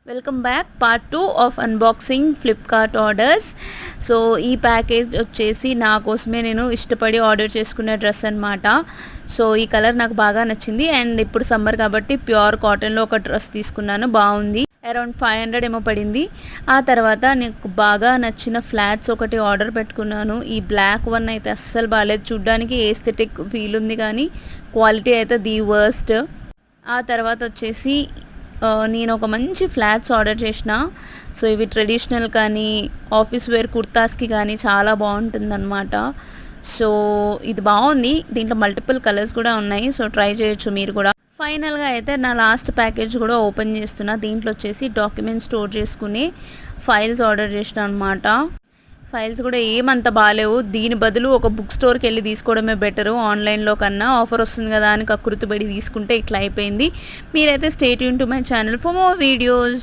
Welcome back part 2 of unboxing Flipkart orders. So ఈ package వచ్చేసి నా కోసమే నేను ఇష్టపడి ఆర్డర్ చేసుకునే డ్రెస్ అనమాట. సో ఈ కలర్ నాకు బాగా నచ్చింది అండ్ ఇప్పుడు సమ్మర్ కాబట్టి ప్యూర్ కాటన్లో ఒక డ్రెస్ తీసుకున్నాను, బాగుంది. అరౌండ్ 500 ఏమో పడింది. ఆ తర్వాత నాకు బాగా నచ్చిన ఫ్లాట్స్ ఒకటి ఆర్డర్ పెట్టుకున్నాను. ఈ బ్లాక్ వన్ అయితే అస్సలు బాగాలేదు, చూడ్డానికి ఏస్థెటిక్ ఫీల్ ఉంది కానీ క్వాలిటీ అయితే ది వర్స్ట్. ఆ తర్వాత వచ్చేసి నేను ఒక మంచి ఫ్లాట్స్ ఆర్డర్ చేసిన. సో ఇవి ట్రెడిషనల్ కానీ ఆఫీస్ వేర్ కుర్తాస్కి కానీ చాలా బాగుంటుందన్నమాట. సో ఇది బాగుంది, దీంట్లో మల్టిపుల్ కలర్స్ కూడా ఉన్నాయి. సో ట్రై చేయొచ్చు మీరు కూడా. ఫైనల్గా అయితే నా లాస్ట్ ప్యాకేజ్ కూడా ఓపెన్ చేస్తున్నా. దీంట్లో వచ్చేసి డాక్యుమెంట్స్ స్టోర్ చేసుకుని ఫైల్స్ ఆర్డర్ చేసిన అనమాట. ఫైల్స్ కూడా ఏమంత బాగాలేవు, దీని బదులు ఒక బుక్ స్టోర్కి వెళ్ళి తీసుకోవడమే బెటరు ఆన్లైన్లో కన్నా. ఆఫర్ వస్తుంది కదా అని కకృతిపడి తీసుకుంటే ఇట్లా అయిపోయింది. మీరైతే stay tune to my channel for more videos.